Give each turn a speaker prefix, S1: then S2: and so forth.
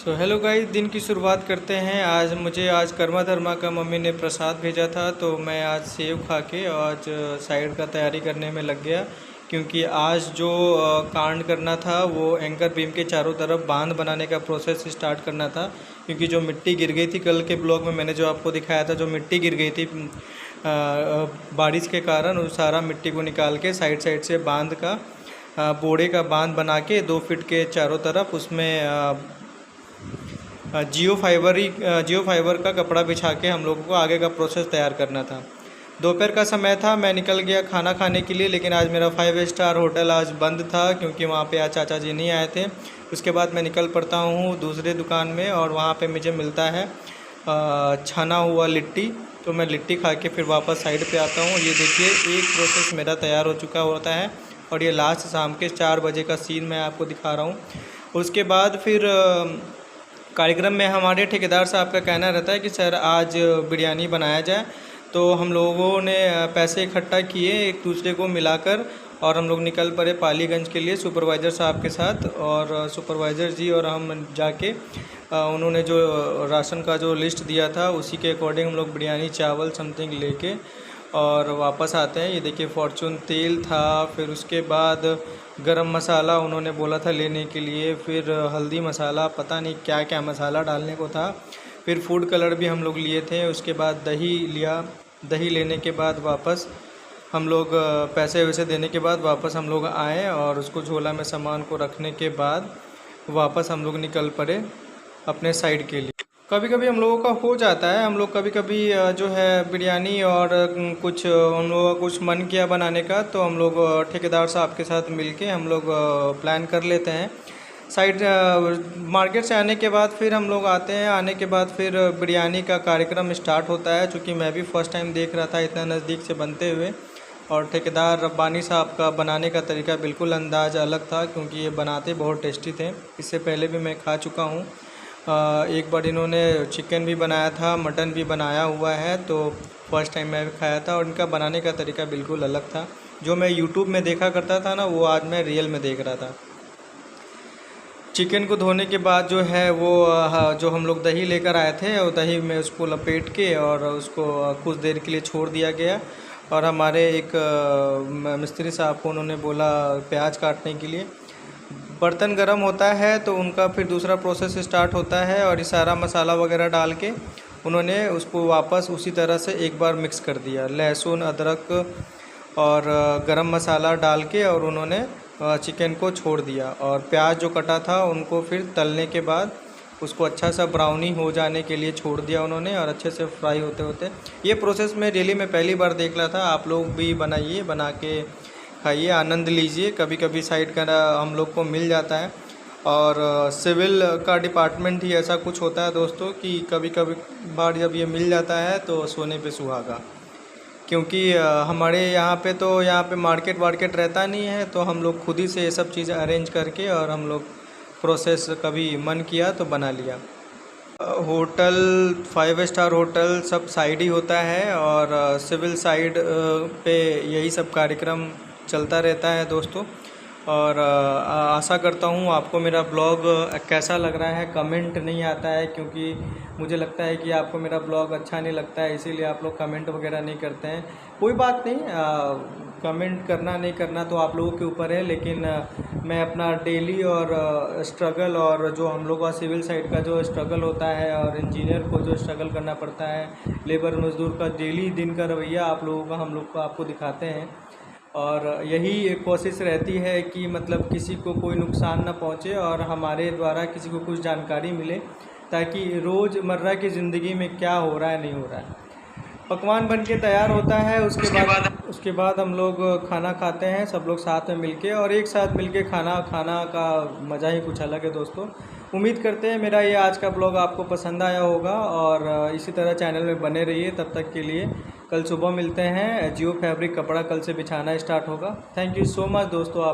S1: Hello guys, दिन की शुरुआत करते हैं। आज कर्मा धर्मा का मम्मी ने प्रसाद भेजा था, तो मैं आज सेव खा के आज साइड का तैयारी करने में लग गया। क्योंकि आज जो कांड करना था वो एंकर बीम के चारों तरफ बांध बनाने का प्रोसेस स्टार्ट करना था। क्योंकि जो मिट्टी गिर गई थी, कल के ब्लॉग में मैंने जो आपको दिखाया था, जो मिट्टी गिर गई थी बारिश के कारण, उस सारा मिट्टी को निकाल के साइड साइड से बांध का बोड़े का बांध बना के 2 फीट के चारों तरफ उसमें जियो फाइबर का कपड़ा बिछा के हम लोगों को आगे का प्रोसेस तैयार करना था। दोपहर का समय था, मैं निकल गया खाना खाने के लिए, लेकिन आज मेरा 5 स्टार होटल आज बंद था क्योंकि वहाँ पे आज चाचा जी नहीं आए थे। उसके बाद मैं निकल पड़ता हूँ दूसरे दुकान में और वहाँ पे मुझे मिलता है छना हुआ लिट्टी। तो मैं लिट्टी खा के फिर वापस साइड पे आता हूँ। ये देखिए, एक प्रोसेस मेरा तैयार हो चुका होता है और ये लास्ट शाम के 4 बजे का सीन मैं आपको दिखा रहा हूँ। उसके बाद फिर कार्यक्रम में हमारे ठेकेदार साहब का कहना रहता है कि सर आज बिरयानी बनाया जाए। तो हम लोगों ने पैसे इकट्ठा किए एक दूसरे को मिलाकर और हम लोग निकल पड़े पालीगंज के लिए सुपरवाइज़र साहब के साथ। और सुपरवाइज़र जी और हम जाके उन्होंने जो राशन का जो लिस्ट दिया था उसी के अकॉर्डिंग हम लोग बिरयानी चावल समथिंग लेके और वापस आते हैं। ये देखिए, फॉर्चून तेल था, फिर उसके बाद गरम मसाला उन्होंने बोला था लेने के लिए, फिर हल्दी मसाला, पता नहीं क्या क्या मसाला डालने को था, फिर फूड कलर भी हम लोग लिए थे। उसके बाद दही लिया। दही लेने के बाद वापस हम लोग पैसे वैसे देने के बाद वापस हम लोग आए और उसको झोला में सामान को रखने के बाद वापस हम लोग निकल पड़े अपने साइड के लिए। कभी कभी हम लोगों का हो जाता है, हम लोग कभी कभी जो है बिरयानी और कुछ हम लोगों का कुछ मन किया बनाने का, तो हम लोग ठेकेदार साहब के साथ मिलके हम लोग प्लान कर लेते हैं। साइड मार्केट से आने के बाद फिर हम लोग आते हैं। आने के बाद फिर बिरयानी का कार्यक्रम स्टार्ट होता है। चूँकि मैं भी फ़र्स्ट टाइम देख रहा था इतना नज़दीक से बनते हुए, और ठेकेदार रब्बानी साहब का बनाने का तरीका बिल्कुल अंदाज़ अलग था, क्योंकि ये बनाते बहुत टेस्टी थे। इससे पहले भी मैं खा चुका हूँ। एक बार इन्होंने चिकन भी बनाया था, मटन भी बनाया हुआ है, तो फर्स्ट टाइम मैं भी खाया था और इनका बनाने का तरीका बिल्कुल अलग था। जो मैं यूट्यूब में देखा करता था ना, वो आज मैं रियल में देख रहा था। चिकन को धोने के बाद जो है वो जो हम लोग दही लेकर आए थे, और दही में उसको लपेट के और उसको कुछ देर के लिए छोड़ दिया गया। और हमारे एक मिस्त्री साहब को उन्होंने बोला प्याज काटने के लिए। बर्तन गर्म होता है तो उनका फिर दूसरा प्रोसेस स्टार्ट होता है और ये सारा मसाला वगैरह डाल के उन्होंने उसको वापस उसी तरह से एक बार मिक्स कर दिया। लहसुन, अदरक और गरम मसाला डाल के और उन्होंने चिकन को छोड़ दिया। और प्याज जो कटा था उनको फिर तलने के बाद उसको अच्छा सा ब्राउनी हो जाने के लिए छोड़ दिया उन्होंने, और अच्छे से फ्राई होते होते ये प्रोसेस में रियली मैं पहली बार देख रहा था। आप लोग भी बनाइए, बना के खाइए, आनंद लीजिए। कभी कभी साइड का हम लोग को मिल जाता है। और सिविल का डिपार्टमेंट ही ऐसा कुछ होता है दोस्तों कि कभी कभी बार जब ये मिल जाता है तो सोने पे सुहागा। क्योंकि हमारे यहाँ पे मार्केट वार्केट रहता नहीं है, तो हम लोग खुद ही से ये सब चीज़ें अरेंज करके और हम लोग प्रोसेस कभी मन किया तो बना लिया। होटल 5 स्टार होटल सब साइड ही होता है और सिविल साइड पे यही सब कार्यक्रम चलता रहता है दोस्तों। और आशा करता हूँ आपको मेरा ब्लॉग कैसा लग रहा है। कमेंट नहीं आता है क्योंकि मुझे लगता है कि आपको मेरा ब्लॉग अच्छा नहीं लगता है, इसीलिए आप लोग कमेंट वगैरह नहीं करते हैं। कोई बात नहीं, कमेंट करना नहीं करना तो आप लोगों के ऊपर है, लेकिन मैं अपना डेली और स्ट्रगल और जो हम लोग का सिविल साइड का जो स्ट्रगल होता है और इंजीनियर को जो स्ट्रगल करना पड़ता है, लेबर मज़दूर का डेली दिन का रवैया आप लोगों का हम लोग को आपको दिखाते हैं। और यही एक कोशिश रहती है कि मतलब किसी को कोई नुकसान ना पहुंचे और हमारे द्वारा किसी को कुछ जानकारी मिले, ताकि रोज़मर्रा की ज़िंदगी में क्या हो रहा है नहीं हो रहा है। पकवान बन के तैयार होता है, उसके बाद हम लोग खाना खाते हैं सब लोग साथ में मिलके, और एक साथ मिलके खाना का मज़ा ही कुछ अलग है दोस्तों। उम्मीद करते हैं मेरा ये आज का ब्लॉग आपको पसंद आया होगा और इसी तरह चैनल में बने रहिए। तब तक के लिए कल सुबह मिलते हैं। जियो फैब्रिक कपड़ा कल से बिछाना स्टार्ट होगा। थैंक यू सो मच दोस्तों।